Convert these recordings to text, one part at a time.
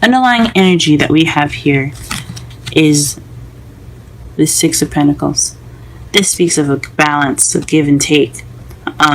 underlying energy that we have here is the Six of Pentacles. This speaks of a balance, of give and take.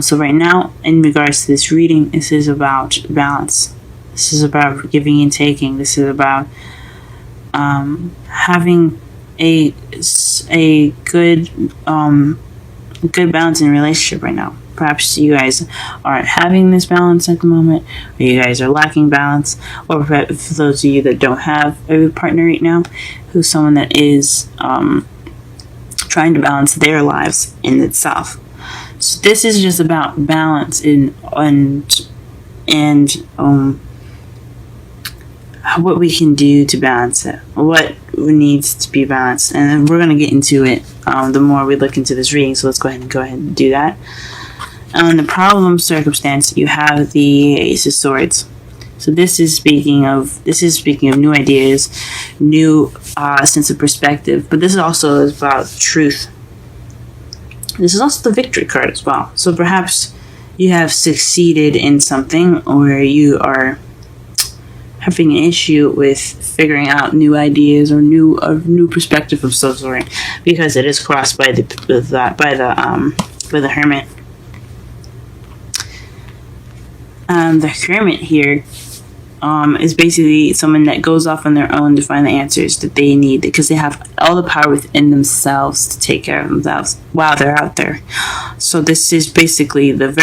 So right now, in regards to this reading, this is about balance. This is about giving and taking. This is about having a good good balance in a relationship right now. Perhaps you guys aren't having this balance at the moment, or you guys are lacking balance, or for those of you that don't have a partner right now, who's someone that is trying to balance their lives in itself. So this is just about balance and what we can do to balance it, what needs to be balanced, and then we're going to get into it the more we look into this reading. So let's go ahead and do that. The problem circumstance, you have the Ace of Swords. So this is speaking of new ideas, new sense of perspective, but this is also about truth. This is also the Victory card as well. So perhaps you have succeeded in something, or you are having an issue with figuring out new ideas or new perspective of some sort, because it is crossed by the Hermit. The Hermit here is basically someone that goes off on their own to find the answers that they need, because they have all the power within themselves to take care of themselves while they're out there. So this is basically this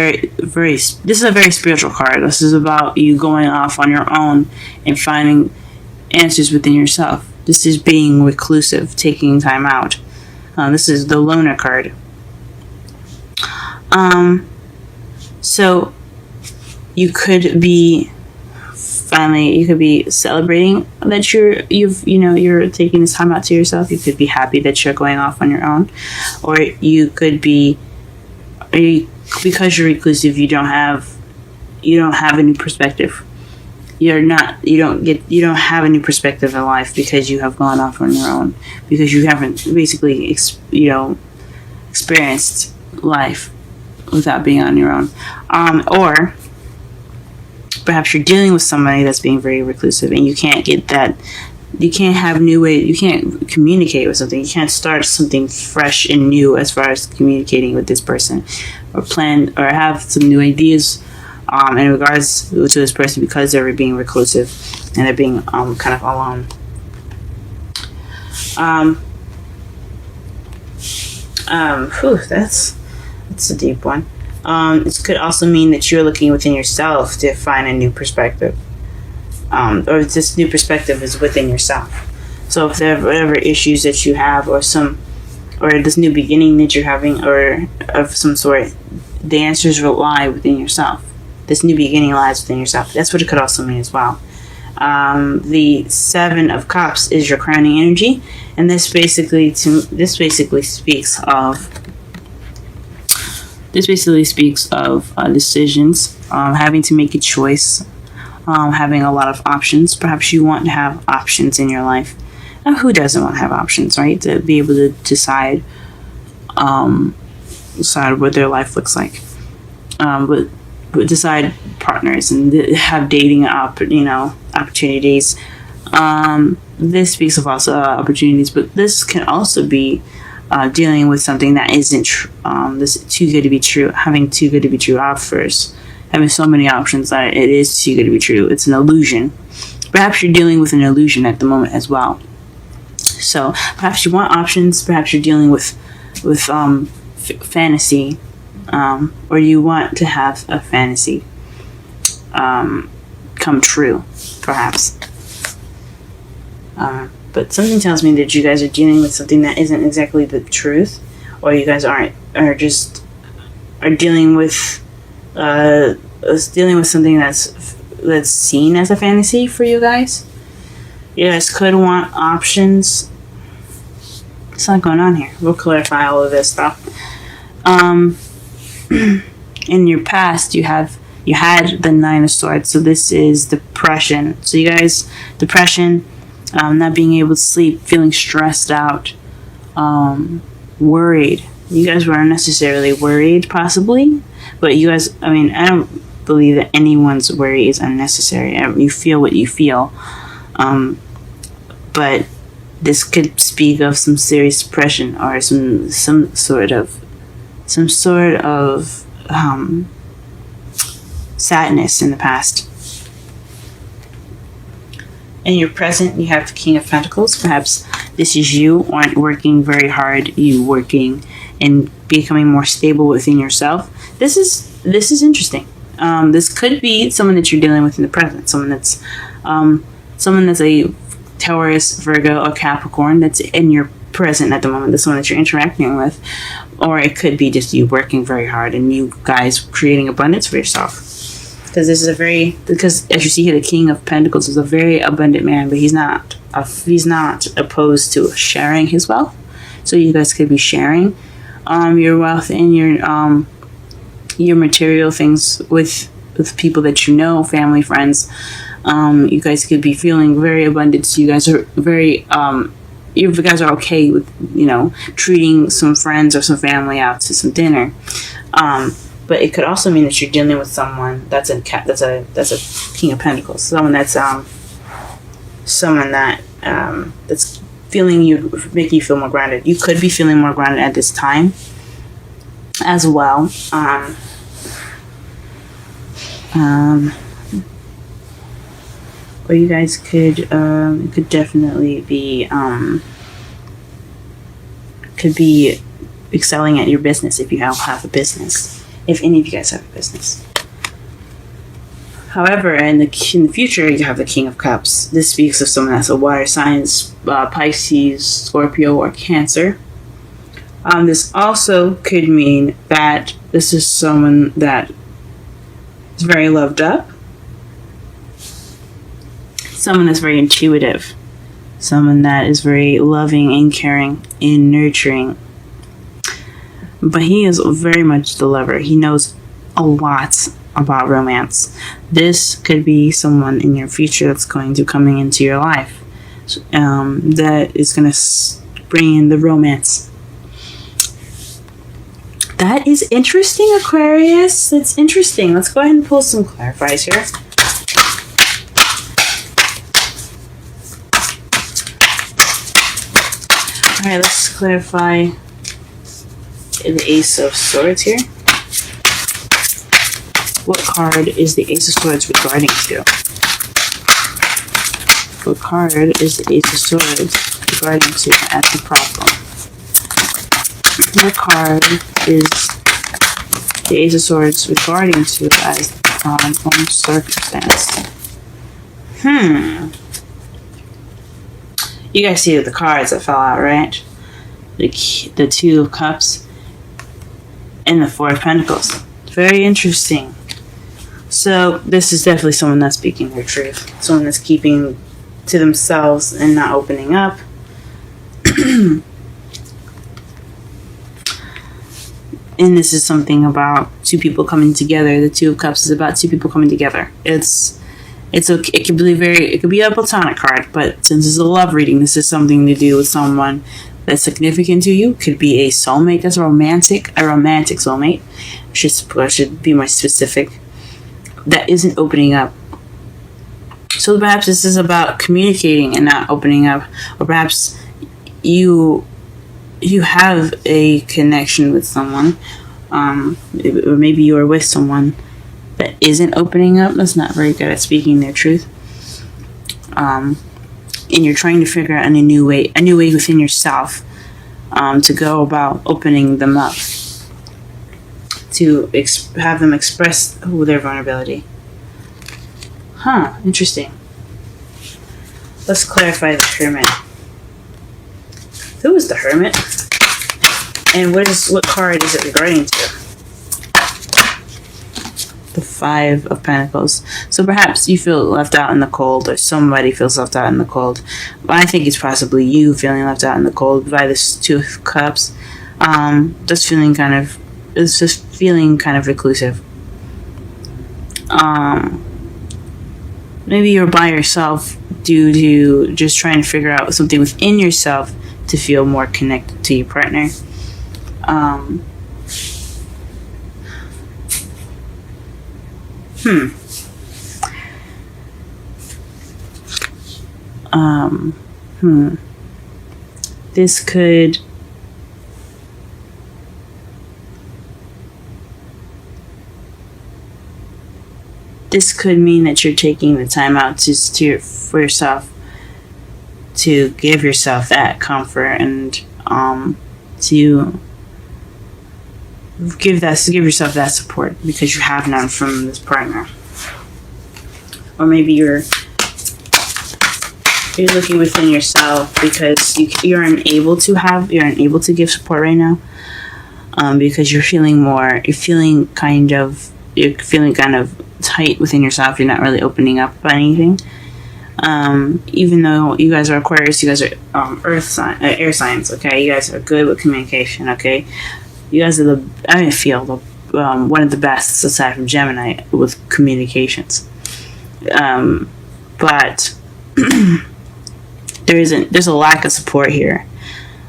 is a very spiritual card. This is about you going off on your own and finding answers within yourself. This is being reclusive, taking time out. This is the Loner card. So you could be celebrating that you're taking this time out to yourself. You could be happy that you're going off on your own, or you could be, because you're reclusive, you don't have a new perspective. You don't have a new perspective in life because you have gone off on your own, because you haven't basically experienced life without being on your own, or perhaps you're dealing with somebody that's being very reclusive, and you can't communicate with something. You can't start something fresh and new as far as communicating with this person, or plan or have some new ideas in regards to this person, because they're being reclusive and they're being kind of alone. That's a deep one. It could also mean that you're looking within yourself to find a new perspective, or this new perspective is within yourself. So if there are whatever issues that you have, or this new beginning that you're having, or of some sort, the answers will lie within yourself. This new beginning lies within yourself. That's what it could also mean as well. The Seven of Cups is your crowning energy, and this basically speaks of decisions, having to make a choice, having a lot of options. Perhaps you want to have options in your life. Now, who doesn't want to have options, right? To be able to decide what their life looks like. But decide partners and have dating opportunities. This speaks of also opportunities, but this can also be dealing with something that isn't this too good to be true, having too good to be true offers, having so many options that it is too good to be true. It's an illusion. Perhaps you're dealing with an illusion at the moment as well. So perhaps you want options. Perhaps you're dealing with fantasy, or you want to have a fantasy come true, perhaps. But something tells me that you guys are dealing with something that isn't exactly the truth, or you guys are dealing with something that's seen as a fantasy for you guys. You guys could want options. What's not going on here? We'll clarify all of this stuff. In your past, you had the Nine of Swords, so this is depression. So you guys, depression, not being able to sleep, feeling stressed out, worried. You guys were unnecessarily worried, possibly, but you guys, I don't believe that anyone's worry is unnecessary. You feel what you feel. But this could speak of some serious depression or some sort of sadness in the past. In your present, you have the King of Pentacles. Perhaps this is you working very hard, you working and becoming more stable within yourself. This is interesting. This could be someone that you're dealing with in the present, someone that's a Taurus, Virgo, or Capricorn that's in your present at the moment, the someone that you're interacting with. Or it could be just you working very hard and you guys creating abundance for yourself. Because as you see here, the King of Pentacles is a very abundant man, but he's not opposed to sharing his wealth. So you guys could be sharing your wealth and your material things with people that you know, family, friends. You guys could be feeling very abundant. So you guys are very you guys are okay with treating some friends or some family out to some dinner. But it could also mean that you're dealing with someone that's a King of Pentacles, someone that's feeling you, making you feel more grounded. You could be feeling more grounded at this time as well. Or you guys could definitely be excelling at your business if you have a business. If any of you guys have a business. However, in the future, you have the King of Cups. This speaks of someone that's a water sign, Pisces, Scorpio, or Cancer. This also could mean that this is someone that is very loved up. Someone that's very intuitive. Someone that is very loving and caring and nurturing. But he is very much the lover. He knows a lot about romance. This could be someone in your future that's going to coming into your life. That is going to bring in the romance. That is interesting, Aquarius. That's interesting. Let's go ahead and pull some clarifiers here. Alright, let's clarify the Ace of Swords here. What card is the Ace of Swords regarding to? What card is the Ace of Swords regarding to as the problem? What card is the Ace of Swords regarding to as the problem circumstance? You guys see the cards that fell out, right? The Two of Cups and the Four of Pentacles. Very interesting. So this is definitely someone that's speaking their truth. Someone that's keeping to themselves and not opening up. And this is something about two people coming together. The Two of Cups is about two people coming together. It's okay. It could be a platonic card, but since it's a love reading, this is something to do with someone that's significant to you. Could be a soulmate that's romantic soulmate. I should be more specific. That isn't opening up. So perhaps this is about communicating and not opening up, or perhaps you have a connection with someone, or maybe you are with someone that isn't opening up, that's not very good at speaking their truth, and you're trying to figure out a new way within yourself to go about opening them up, to have them express their vulnerability. Interesting. Let's clarify the Hermit. Who is the Hermit? And what card is it regarding to? The Five of Pentacles. So perhaps you feel left out in the cold, or somebody feels left out in the cold. But I think it's possibly you feeling left out in the cold by this Two of Cups. Just feeling kind of reclusive. Maybe you're by yourself due to just trying to figure out something within yourself to feel more connected to your partner. This could mean that you're taking the time out for yourself, to give yourself that comfort, and to give yourself that support, because you have none from this partner. Or maybe you're looking within yourself because you're unable to give support right now, because you're feeling kind of tight within yourself. You're not really opening up about anything. Even though you guys are Aquarius, you guys are air signs. Okay, you guys are good with communication. Okay, you guys are one of the best aside from Gemini with communications. But there's a lack of support here,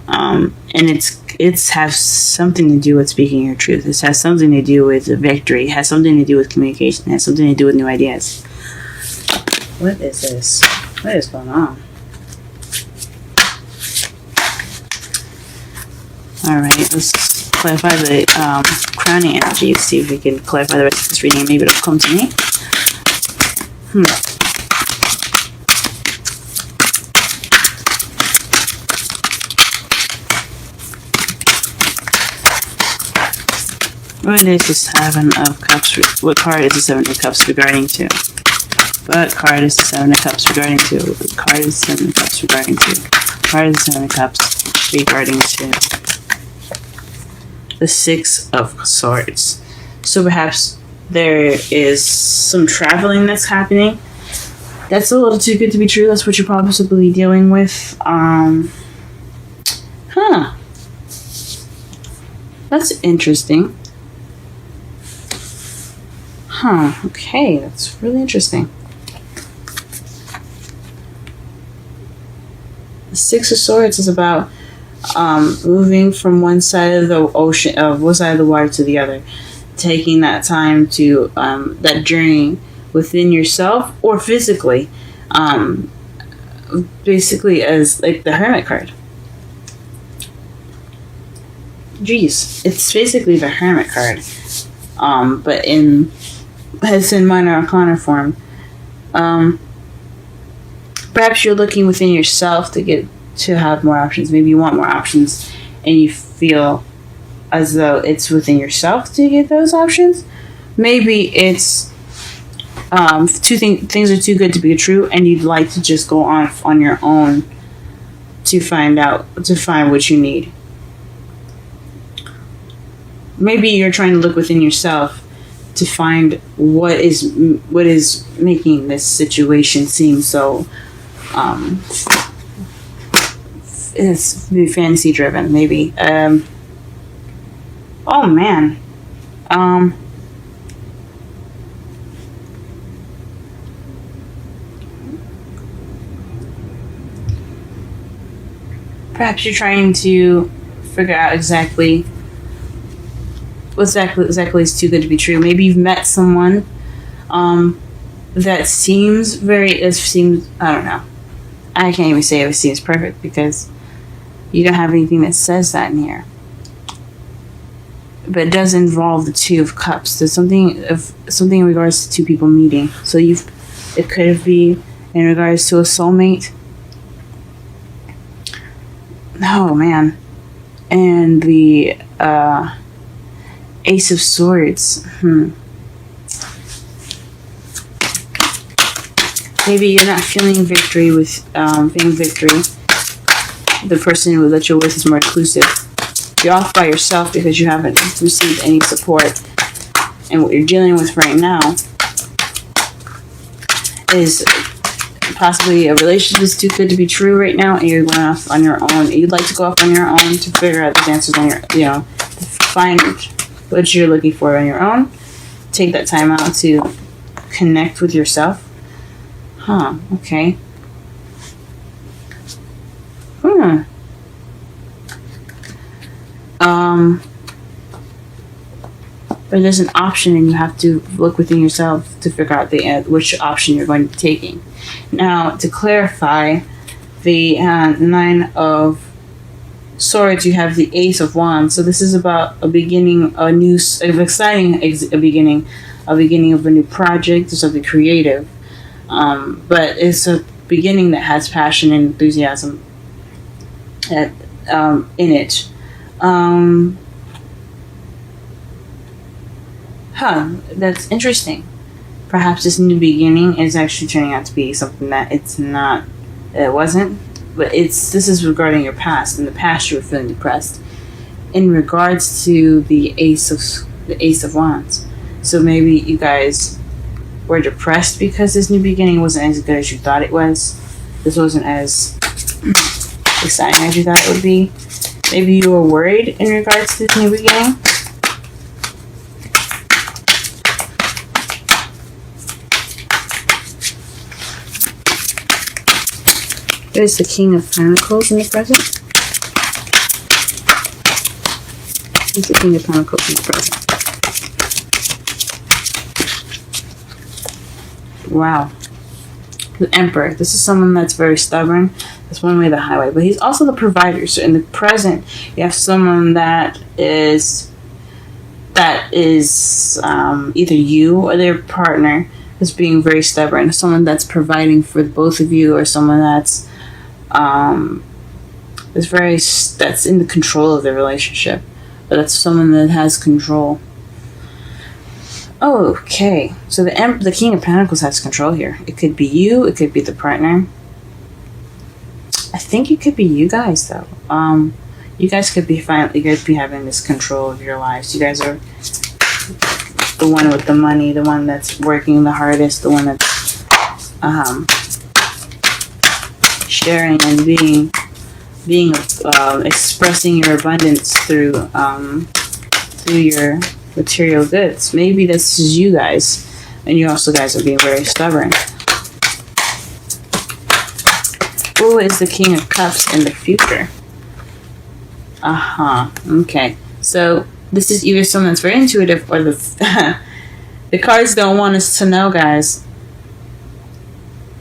and it has something to do with speaking your truth. It has something to do with victory. It has something to do with communication. It has something to do with new ideas. What is this? What is going on? Alright, let's clarify the crowning energy. See if we can clarify the rest of this reading. Maybe it'll come to me. What is the Seven of Cups? What card is the Seven of Cups regarding to? What card is the Seven of Cups regarding to? What card is the Seven of Cups regarding to? What card is the Seven of Cups regarding to? The Six of Swords. So perhaps there is some traveling that's happening. That's a little too good to be true. That's what you're possibly dealing with. That's interesting. Okay, that's really interesting. The Six of Swords is about moving from one side of the ocean, one side of the water to the other, taking that time to that journey within yourself or physically, basically as like the Hermit card. Jeez, it's basically the Hermit card, but it's in minor arcana form. Perhaps you're looking within yourself to have more options. Maybe you want more options, and you feel as though it's within yourself to get those options. Maybe it's things are too good to be true, and you'd like to just go on your own to find what you need. Maybe you're trying to look within yourself to find what is making this situation seem so it's fantasy driven. Maybe oh man, perhaps you're trying to figure out exactly what exactly is too good to be true. Maybe you've met someone that seems I don't know. I can't even say it seems perfect because you don't have anything that says that in here. But it does involve the Two of Cups. There's something in regards to two people meeting. So it could be in regards to a soulmate. Oh man. And the Ace of Swords. Maybe you're not feeling victory with victory. The person that you're with is more exclusive. You're off by yourself because you haven't received any support. And what you're dealing with right now is possibly a relationship is too good to be true right now, and you're going off on your own. You'd like to go off on your own to figure out those answers on to find what you're looking for on your own. Take that time out to connect with yourself. Okay. But there's an option, and you have to look within yourself to figure out which option you're going to be taking. Now, to clarify, the Nine of Swords, you have the Ace of Wands. So this is about a beginning, an exciting beginning of a new project or something creative. But it's a beginning that has passion and enthusiasm in it. That's interesting. Perhaps this new beginning is actually turning out to be something that it wasn't. But this is regarding your past. In the past, you were feeling depressed. In regards to the Ace of Wands, so maybe you guys were depressed because this new beginning wasn't as good as you thought it was. This wasn't as exciting as you thought it would be. Maybe you were worried in regards to this new beginning. There's the King of Pentacles in the present. There's the King of Pentacles in the present. Wow. The Emperor. This is someone that's very stubborn. That's one way the highway. But he's also the provider. So in the present, you have someone that is either you or their partner is being very stubborn. Someone that's providing for both of you, or someone that's that's in the control of the relationship, but that's someone that has control. Okay, so the King of Pentacles has control here. It could be you, it could be the partner. I think it could be you guys though. You guys could be having this control of your lives. You guys are the one with the money, the one that's working the hardest, the one that's sharing and being expressing your abundance through your material goods. Maybe this is you guys, and you also guys are being very stubborn. Who is the King of Cups in the future? Okay, so this is either someone that's very intuitive, or the the cards don't want us to know, guys.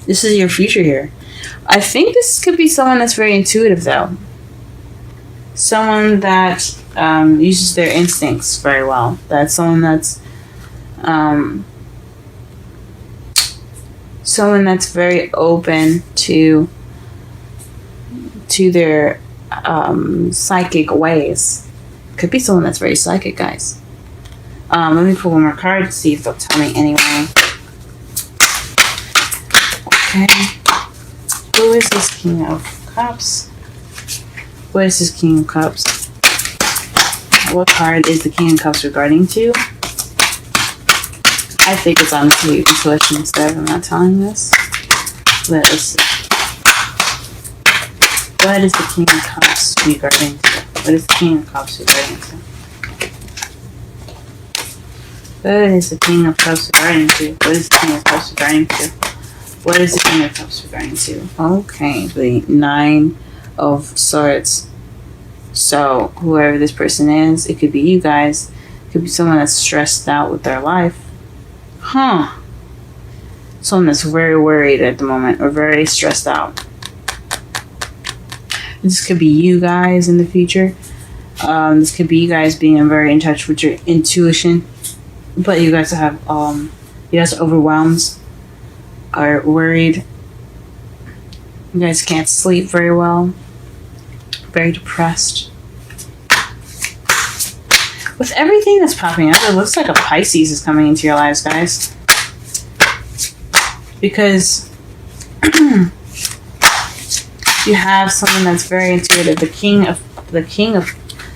This is your future here. I think this could be someone that's very intuitive, though. Someone that uses their instincts very well. That's someone that's very open to their psychic ways. Could be someone that's very psychic, guys. Let me pull one more card to see if they'll tell me anyway. Okay. Who is this King of Cups? What is this King of Cups? What card is the King of Cups regarding to? I think it's honestly intuition instead. I'm not telling this. Let us see. What is the King of Cups regarding to? What is the King of Cups regarding to? What is the King of Cups regarding to? What is the King of Cups regarding to? What is the King of Cups regarding to? Okay, the Nine of Swords. So, whoever this person is, it could be you guys. It could be someone that's stressed out with their life. Someone that's very worried at the moment, or very stressed out. This could be you guys in the future. This could be you guys being very in touch with your intuition. But you guys have, you guys are overwhelmed, are worried. You guys can't sleep very well. Very depressed. With everything that's popping up, it looks like a Pisces is coming into your lives, guys. Because you have someone that's very intuitive. The King of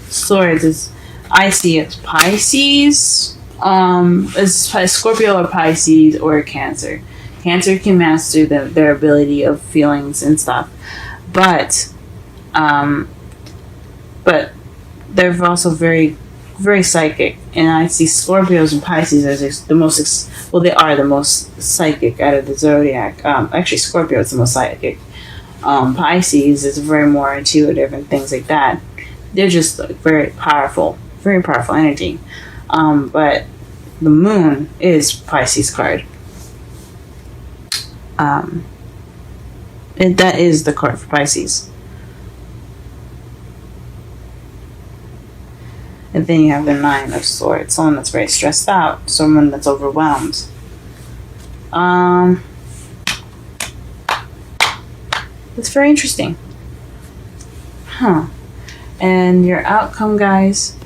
Swords is, I see it, Pisces. It's Scorpio or Pisces or Cancer. Cancer can master their ability of feelings and stuff, but they're also very, very psychic. And I see Scorpios and Pisces as the most. They are the most psychic out of the zodiac. Actually, Scorpio is the most psychic. Pisces is very more intuitive and things like that. They're just like very powerful energy. But the Moon is Pisces card. That is the card for Pisces. And then you have the Nine of Swords. Someone that's very stressed out. Someone that's overwhelmed. That's very interesting. Huh. And your outcome, guys,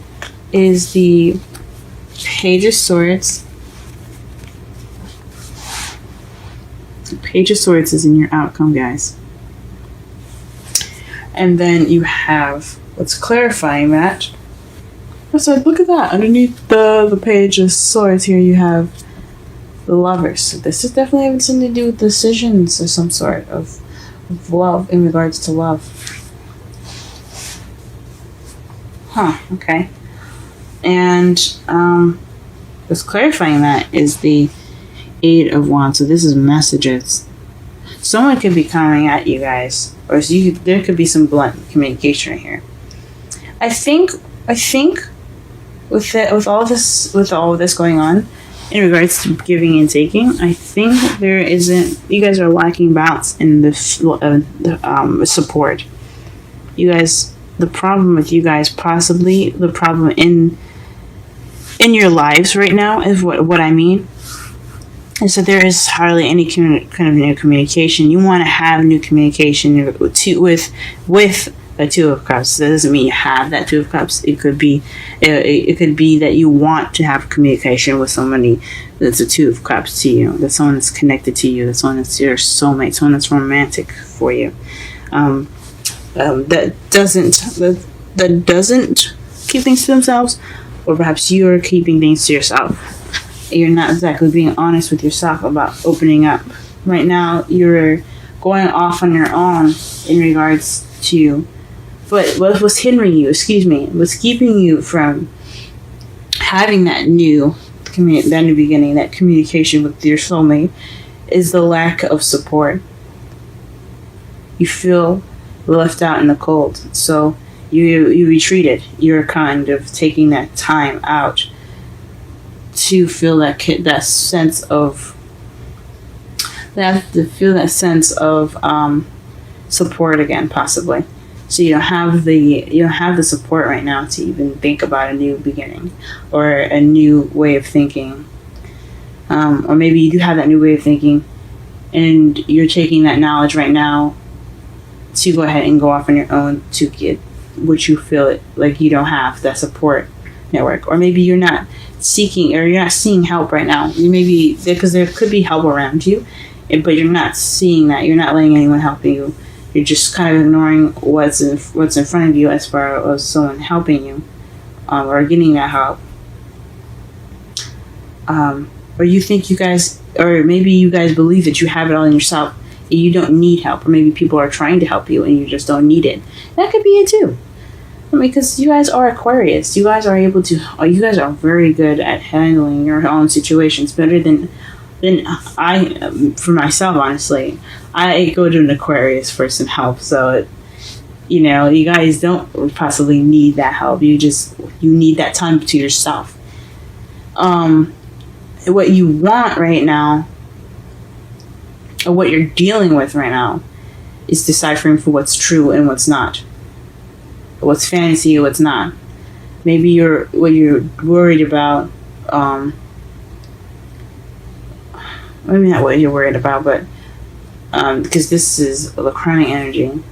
is the Page of Swords. The Page of Swords is in your outcome, guys. And then you have, what's clarifying that. So look at that. Underneath the Page of Swords here, you have the Lovers. So this is definitely having something to do with decisions or some sort of love, in regards to love. Huh, okay. And what's clarifying that is the Eight of Wands. So this is messages. Someone could be coming at you guys, or there could be some blunt communication right here. I think with all of this going on in regards to giving and taking, I think you guys are lacking balance in the support. You guys, the problem with you guys, possibly the problem in your lives right now, is what I mean. And so there is hardly any kind of new communication. You want to have new communication with the Two of Cups. That doesn't mean you have that Two of Cups. It could be that you want to have communication with somebody that's a Two of Cups to you. That's someone that's connected to you. That's someone that's your soulmate. Someone that's romantic for you. That doesn't keep things to themselves, or perhaps you're keeping things to yourself. You're not exactly being honest with yourself about opening up. Right now, you're going off on your own in regards to what was hindering you, what's keeping you from having that new beginning, that communication with your soulmate, is the lack of support. You feel left out in the cold, so you retreated. You're kind of taking that time out to feel that sense of support again, possibly. So you don't have the support right now to even think about a new beginning or a new way of thinking, or maybe you do have that new way of thinking, and you're taking that knowledge right now to go ahead and go off on your own to get what you feel like you don't have, that support network. Or maybe you're not seeking, or you're not seeing help right now. You maybe, because there could be help around you, but you're not seeing that. You're not letting anyone help you. You're just kind of ignoring what's in front of you as far as someone helping you, or getting that help. Or you think you guys, or maybe you guys believe that you have it all in yourself and you don't need help, or maybe people are trying to help you and you just don't need it. That could be it too. I mean, because you guys are Aquarius. You guys are you guys are very good at handling your own situations, better than I, for myself, honestly. I go to an Aquarius for some help, so you guys don't possibly need that help. You need that time to yourself. What you want right now, or what you're dealing with right now, is deciphering for what's true and what's not, what's fantasy and what's not. Maybe what you're worried about. Maybe not what you're worried about, but because this is the crowning energy.